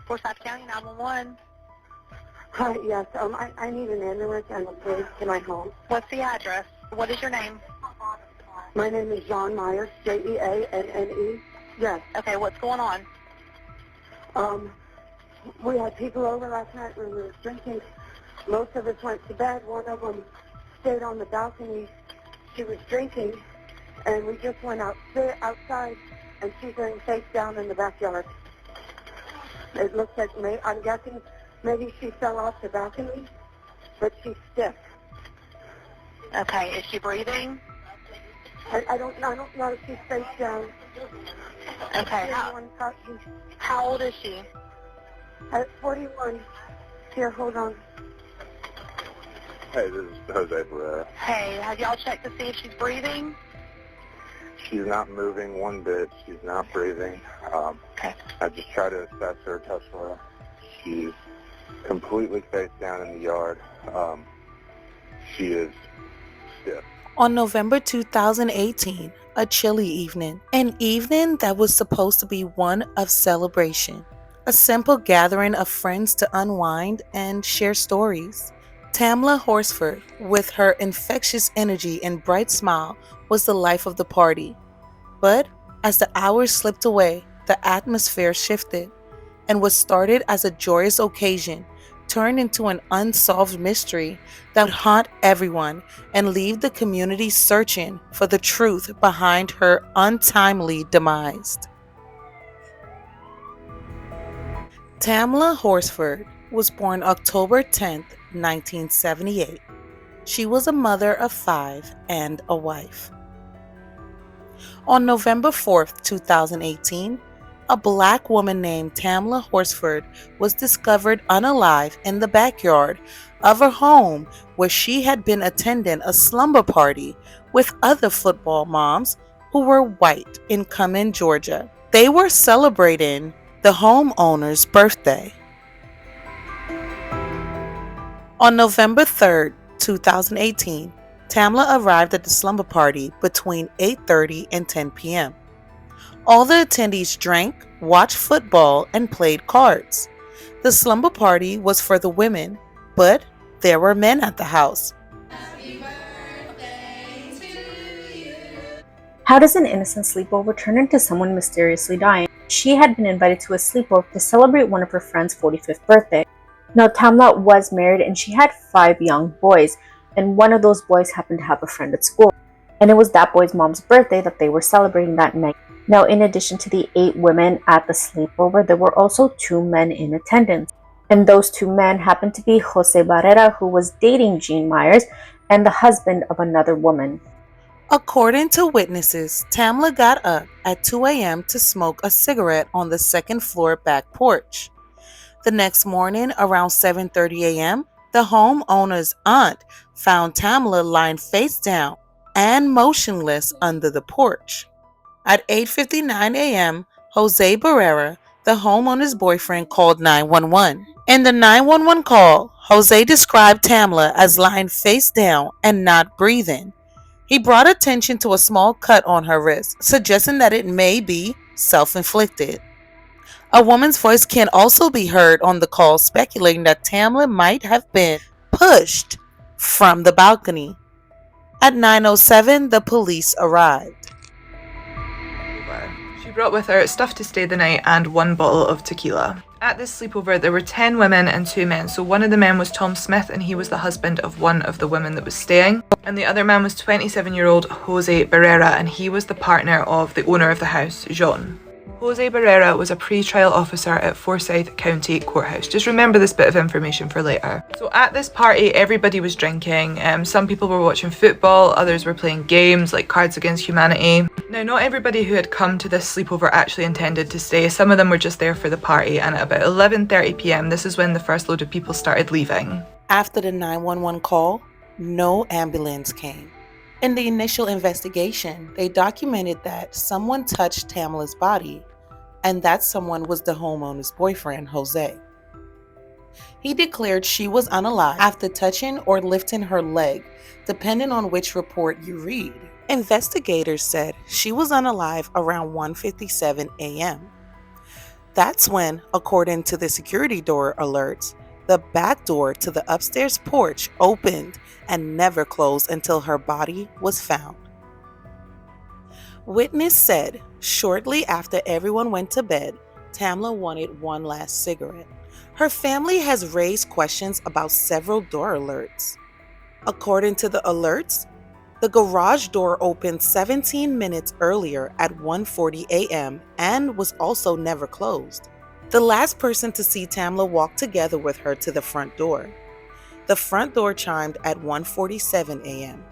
Forsyth County 911. Hi, yes. I need an ambulance and a police to my home. What's the address? What is your name? My name is John Myers, Jeanne. Yes. Okay, what's going on? We had people over last night when we were drinking. Most of us went to bed. One of them stayed on the balcony. She was drinking, and we just went outside, and she's laying face down in the backyard. It looks like, I'm guessing maybe she fell off the balcony, but she's stiff. Okay, is she breathing? I don't know if she's face down. Okay, how old is she? At 41. Here, hold on. Hey, this is Jose Barrera. Hey, have y'all checked to see if she's breathing? She's not moving one bit. She's not breathing. Okay. I just try to assess her, touch her. She's completely face down in the yard. She is stiff. On November 2018, a chilly evening, an evening that was supposed to be one of celebration, a simple gathering of friends to unwind and share stories. TAMLA HORSFORD, with her infectious energy and bright smile, was the life of the party. But as the hours slipped away, the atmosphere shifted, and what started as a joyous occasion turned into an unsolved mystery that would haunt everyone and leave the community searching for the truth behind her untimely demise. TAMLA HORSFORD was born October 10, 1978. She was a mother of 5 and a wife. On November 4, 2018, a black woman named TAMLA HORSFORD was discovered unalive in the backyard of her home where she had been attending a slumber party with other football moms who were white in Cumming, Georgia. They were celebrating the homeowner's birthday. On November 3, 2018, TAMLA arrived at the slumber party between 8:30 and 10 p.m. All the attendees drank, watched football, and played cards. The slumber party was for the women, but there were men at the house. How does an innocent sleepover turn into someone mysteriously dying? She had been invited to a sleepover to celebrate one of her friend's 45th birthday. Now, TAMLA was married and she had 5 young boys, and one of those boys happened to have a friend at school. And it was that boy's mom's birthday that they were celebrating that night. Now, in addition to the 8 women at the sleepover, there were also 2 men in attendance. And those 2 men happened to be Jose Barrera, who was dating Jean Myers, and the husband of another woman. According to witnesses, TAMLA got up at 2 a.m. to smoke a cigarette on the second floor back porch. The next morning, around 7:30 a.m., the homeowner's aunt found TAMLA lying face down and motionless under the porch. At 8:59 a.m., Jose Barrera, the homeowner's boyfriend, called 911. In the 911 call, Jose described TAMLA as lying face down and not breathing. He brought attention to a small cut on her wrist, suggesting that it may be self-inflicted. A woman's voice can also be heard on the call speculating that TAMLA might have been pushed from the balcony. At 9:07, the police arrived. She brought with her stuff to stay the night and 1 bottle of tequila. At this sleepover, there were 10 women and 2 men. So one of the men was Tom Smith, and he was the husband of one of the women that was staying. And the other man was 27-year-old Jose Barrera, and he was the partner of the owner of the house, Jean. Jose Barrera was a pre-trial officer at Forsyth County Courthouse. Just remember this bit of information for later. So at this party, everybody was drinking. Some people were watching football, others were playing games like Cards Against Humanity. Now, not everybody who had come to this sleepover actually intended to stay. Some of them were just there for the party, and at about 11:30 p.m, this is when the first load of people started leaving. After the 911 call, no ambulance came. In the initial investigation, they documented that someone touched TAMLA's body, and that someone was the homeowner's boyfriend, Jose. He declared she was unalive after touching or lifting her leg, depending on which report you read. Investigators said she was unalive around 1:57 a.m. That's when, according to the security door alerts, the back door to the upstairs porch opened and never closed until her body was found. Witness said, shortly after everyone went to bed, Tamla wanted one last cigarette. Her family has raised questions about several door alerts. According to the alerts, the garage door opened 17 minutes earlier at 1:40 a.m. and was also never closed. The last person to see Tamla walked together with her to the front door. The front door chimed at 1:47 a.m.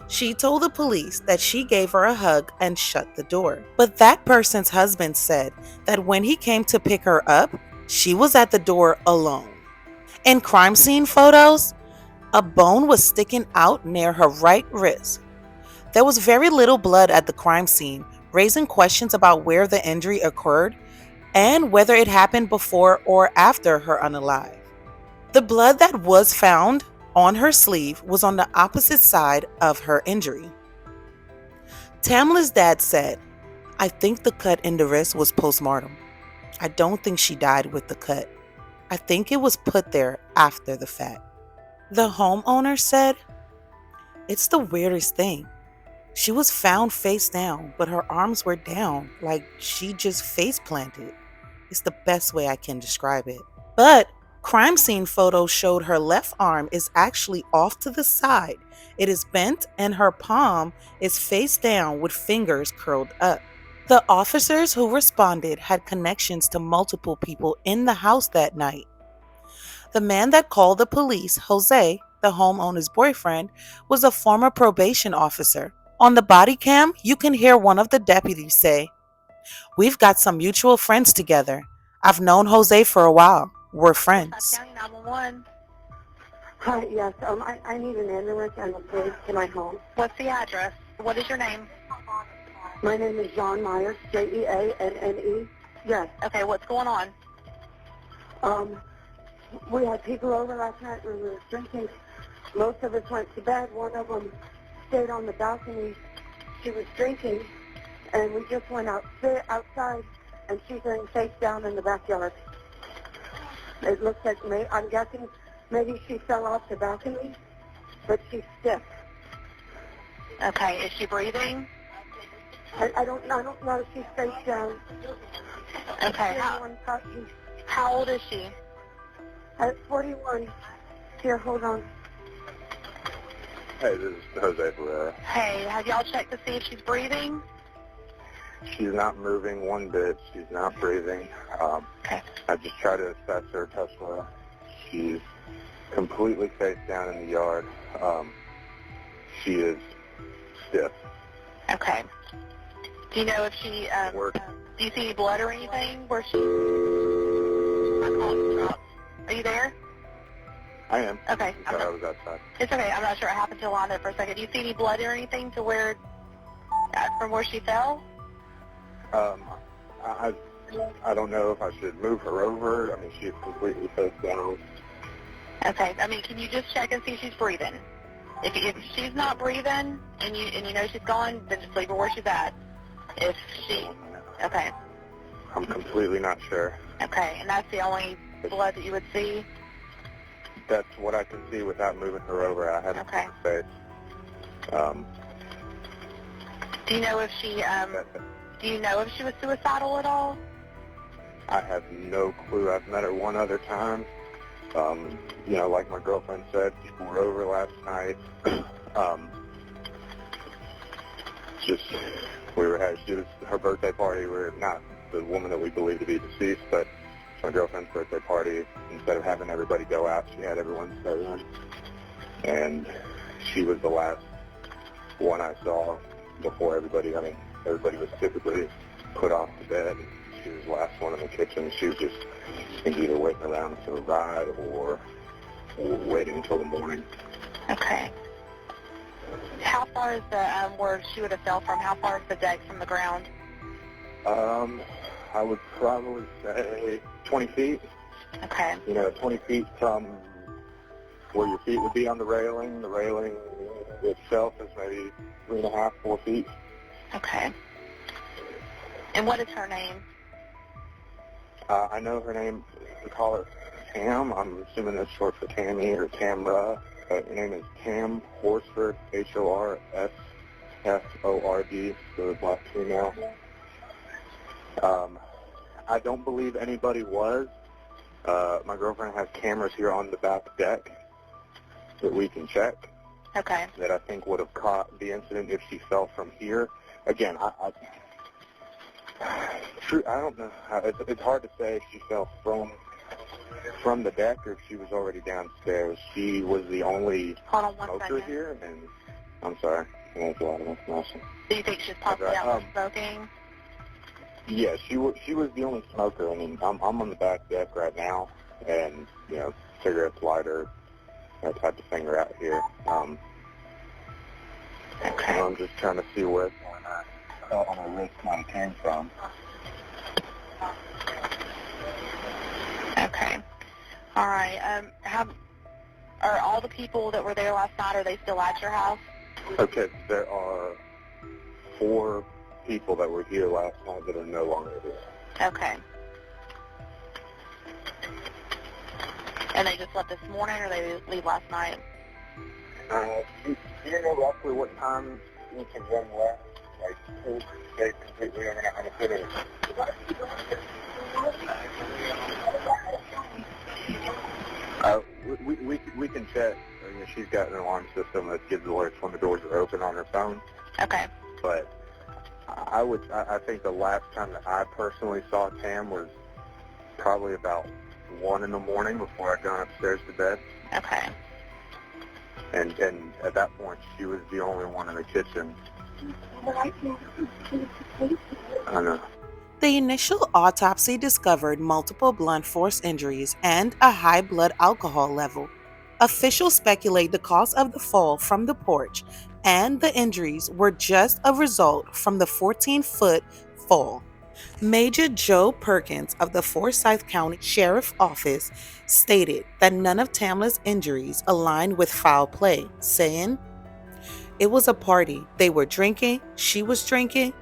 She told the police that she gave her a hug and shut the door. But that person's husband said that when he came to pick her up, she was at the door alone. In crime scene photos, a bone was sticking out near her right wrist. There was very little blood at the crime scene, raising questions about where the injury occurred and whether it happened before or after her unalive. The blood that was found on her sleeve was on the opposite side of her injury. Tamla's dad said, "I think the cut in the wrist was postmortem. I don't think she died with the cut. I think it was put there after the fact." The homeowner said, "It's the weirdest thing. She was found face down, but her arms were down, like she just face planted. It's the best way I can describe it. But crime scene photos showed her left arm is actually off to the side. It is bent and her palm is face down with fingers curled up." The officers who responded had connections to multiple people in the house that night. The man that called the police, Jose, the homeowner's boyfriend, was a former probation officer. On the body cam, you can hear one of the deputies say, "We've got some mutual friends together. I've known Jose for a while. We're friends." County 911. Hi, yes, I need an ambulance and a police to my home. What's the address? What is your name? My name is John Myers, Jeanne. Yes. Okay, what's going on? We had people over last night when we were drinking. Most of us went to bed. One of them stayed on the balcony. She was drinking, and we just went outside, and she's laying face down in the backyard. It looks like, I'm guessing maybe she fell off the balcony, but she's stiff. Okay, is she breathing? I don't know if she's face down. Okay, how old is she? At 41. Here, hold on. Hey, this is Jose Ferreira. Hey, have y'all checked to see if she's breathing? She's not moving one bit. She's not breathing. Okay. I just tried to assess her, touch her. She's completely face down in the yard. She is stiff. Okay. Do you know if she, do you see any blood or anything where she... Are you there? I am. Okay. I was outside. It's okay. I'm not sure what happened to line there for a second. Do you see any blood or anything to where, from where she fell? I don't know if I should move her over. I mean, she's completely face down. Okay. I mean, can you just check and see if she's breathing? If she's not breathing and you know she's gone, then just leave her where she's at. If she... Okay. I'm completely not sure. Okay. And that's the only blood that you would see? That's what I can see without moving her over. I haven't seen her face. Do you know if she, do you know if she was suicidal at all? I have no clue. I've met her one other time. You know, like my girlfriend said, people were over last night. She was her birthday party. We're not the woman that we believe to be deceased, but it's my girlfriend's birthday party. Instead of having everybody go out, she had everyone stay in. And she was the last one I saw before everybody was typically put off to bed. She was the last one in the kitchen. She was just either waiting around for a ride or waiting until the morning. Okay. How far is the, where she would have fell from, how far is the deck from the ground? I would probably say 20 feet. Okay. You know, 20 feet from where your feet would be on the railing. The railing itself is maybe 3.5, 4 feet. Okay. And what is her name? I know her name, we call her Tam. I'm assuming that's short for Tammy or Tamra. Her name is Tam Horsford, Horsford, so black female. I don't believe anybody was. My girlfriend has cameras here on the back deck that we can check. Okay. That I think would have caught the incident if she fell from here. Again, I don't know. It's hard to say if she fell from the deck or if she was already downstairs. She was the only Hold on one smoker second. here, and I'm sorry. There's a lot of information. Do you think she's possibly out there smoking? Yeah, she was the only smoker. I mean, I'm on the back deck right now, and cigarettes, lighter, that type of thing are out here. Okay. I'm just trying to see where on her wrist mine came from. Okay. All right. Are all the people that were there last night, are they still at your house? Okay, there are 4 people that were here last night that are no longer here. Okay. And they just left this morning, or they leave last night? Do you know roughly what time each of them left? Like, who they completely are going to fit in? We can check. She's got an alarm system that gives alerts when the doors are open on her phone. Okay. But I think the last time that I personally saw Tam was probably about 1 in the morning before I'd gone upstairs to bed. Okay. And at that point, she was the only one in the kitchen. I know. The initial autopsy discovered multiple blunt force injuries and a high blood alcohol level. Officials speculate the cause of the fall from the porch and the injuries were just a result from the 14-foot fall. Major Joe Perkins of the Forsyth County Sheriff's Office stated that none of Tamla's injuries aligned with foul play, saying, "It was a party. They were drinking, she was drinking.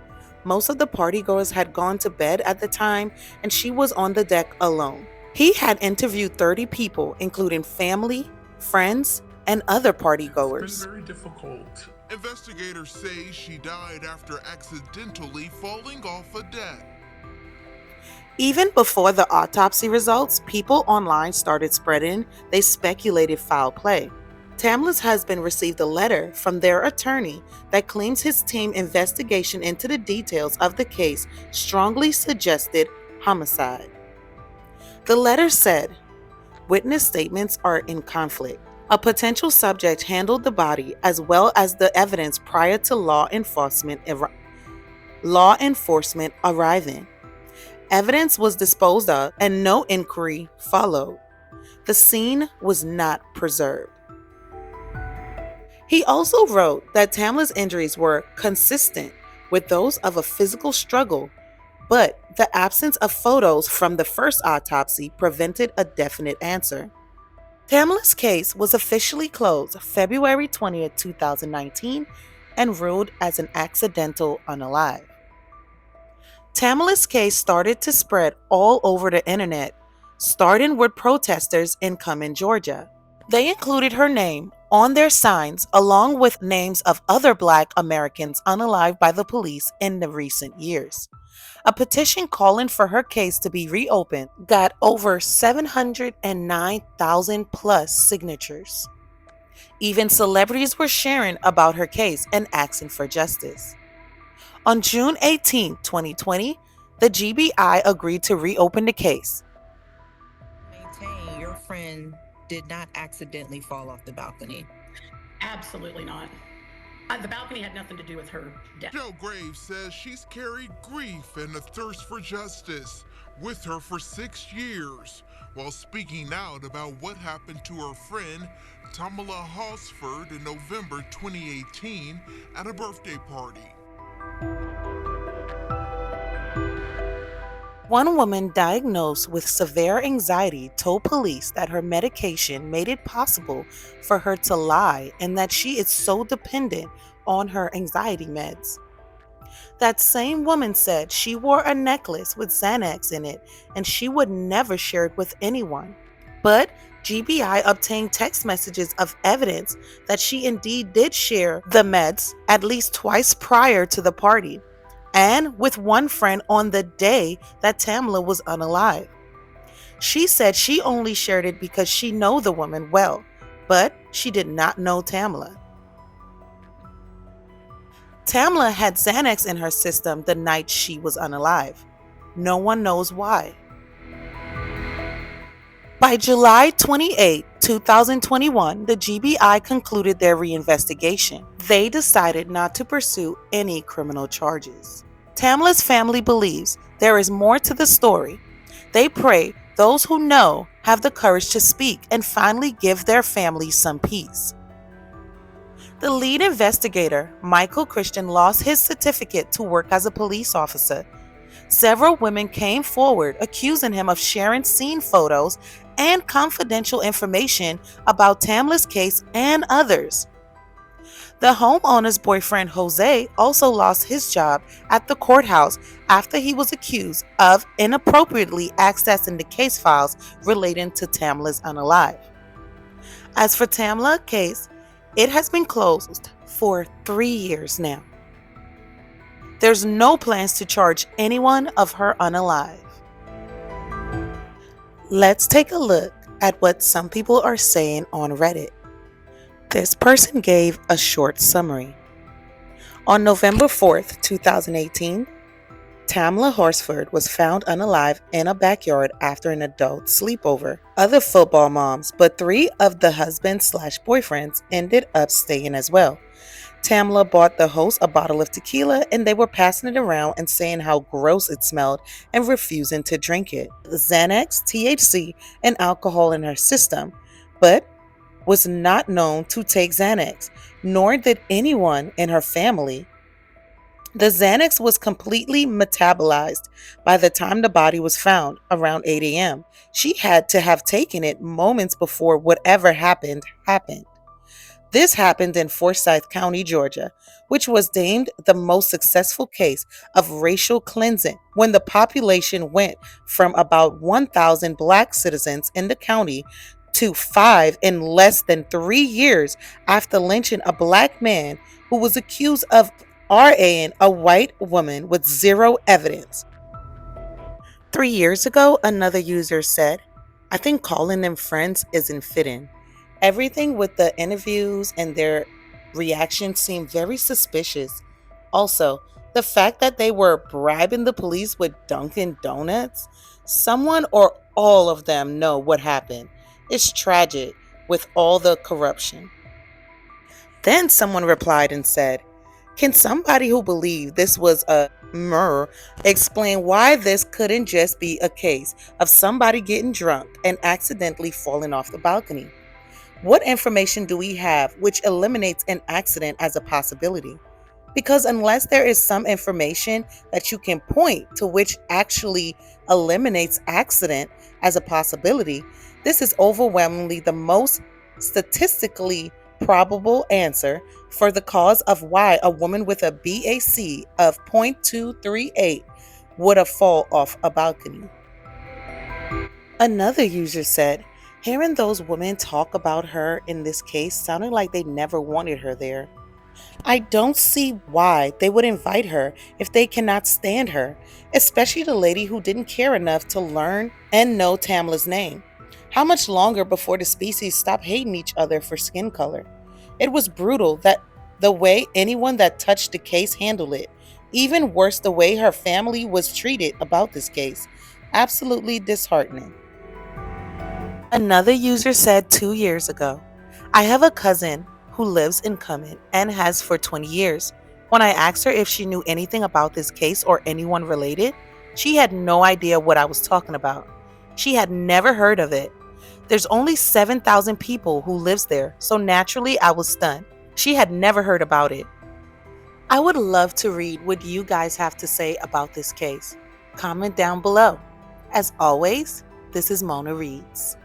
Most of the partygoers had gone to bed at the time, and she was on the deck alone." He had interviewed 30 people, including family, friends, and other partygoers. It's been very difficult. Investigators say she died after accidentally falling off a deck. Even before the autopsy results, people online started spreading they speculated foul play. Tamla's husband received a letter from their attorney that claims his team investigation into the details of the case strongly suggested homicide. The letter said, "Witness statements are in conflict. A potential subject handled the body as well as the evidence prior to law enforcement arriving. Evidence was disposed of and no inquiry followed. The scene was not preserved." He also wrote that Tamla's injuries were consistent with those of a physical struggle, but the absence of photos from the first autopsy prevented a definite answer. Tamla's case was officially closed February 20, 2019, and ruled as an accidental unalive. Tamla's case started to spread all over the internet, starting with protesters in Cumming, Georgia. They included her name on their signs along with names of other Black Americans unalived by the police in the recent years. A petition calling for her case to be reopened got over 709,000 plus signatures. Even celebrities were sharing about her case and asking for justice. On June 18, 2020, the GBI agreed to reopen the case. Maintain your friend did not accidentally fall off the balcony. Absolutely not. The balcony had nothing to do with her death. Joe Graves says she's carried grief and a thirst for justice with her for 6 years, while speaking out about what happened to her friend TAMLA HORSFORD in November 2018 at a birthday party. One woman diagnosed with severe anxiety told police that her medication made it possible for her to lie and that she is so dependent on her anxiety meds. That same woman said she wore a necklace with Xanax in it and she would never share it with anyone. But GBI obtained text messages of evidence that she indeed did share the meds at least twice prior to the party, and with one friend on the day that Tamla was unalive. She said she only shared it because she knew the woman well, but she did not know Tamla. Tamla had Xanax in her system the night she was unalive. No one knows why. By July 28, 2021, the GBI concluded their reinvestigation. They decided not to pursue any criminal charges. Tamla's family believes there is more to the story. They pray those who know have the courage to speak and finally give their families some peace. The lead investigator, Michael Christian, lost his certificate to work as a police officer. Several women came forward accusing him of sharing scene photos and confidential information about Tamla's case and others. The homeowner's boyfriend, Jose, also lost his job at the courthouse after he was accused of inappropriately accessing the case files relating to Tamla's unalive. As for Tamla's case, it has been closed for 3 years now. There's no plans to charge anyone of her unalive. Let's take a look at what some people are saying on Reddit. This person gave a short summary. On November 4th, 2018, Tamla HORSFORD was found unalive in a backyard after an adult sleepover. Other football moms, but 3 of the husbands/boyfriends ended up staying as well. Tamla bought the host a bottle of tequila and they were passing it around and saying how gross it smelled and refusing to drink it. Xanax, THC, and alcohol in her system, but was not known to take Xanax, nor did anyone in her family. The Xanax was completely metabolized by the time the body was found, around 8 a.m. She had to have taken it moments before whatever happened. This happened in Forsyth County, Georgia, which was deemed the most successful case of racial cleansing when the population went from about 1,000 black citizens in the county to 5 in less than 3 years after lynching a black man who was accused of RAing a white woman with zero evidence. 3 years ago, another user said, "I think calling them friends isn't fitting. Everything with the interviews and their reactions seemed very suspicious. Also, the fact that they were bribing the police with Dunkin' Donuts, someone or all of them know what happened. It's tragic with all the corruption." Then someone replied and said, "Can somebody who believed this was a murder explain why this couldn't just be a case of somebody getting drunk and accidentally falling off the balcony? What information do we have which eliminates an accident as a possibility? Because unless there is some information that you can point to which actually eliminates accident as a possibility, this is overwhelmingly the most statistically probable answer for the cause of why a woman with a BAC of 0.238 would have fallen off a balcony." Another user said, "Hearing those women talk about her in this case sounded like they never wanted her there. I don't see why they would invite her if they cannot stand her, especially the lady who didn't care enough to learn and know Tamla's name. How much longer before the species stop hating each other for skin color? It was brutal that the way anyone that touched the case handled it. Even worse, the way her family was treated about this case. Absolutely disheartening." Another user said 2 years ago, "I have a cousin who lives in Cumming and has for 20 years. When I asked her if she knew anything about this case or anyone related, she had no idea what I was talking about. She had never heard of it. There's only 7,000 people who lives there, so naturally I was stunned. She had never heard about it." I would love to read what you guys have to say about this case. Comment down below. As always, this is Mona Reads.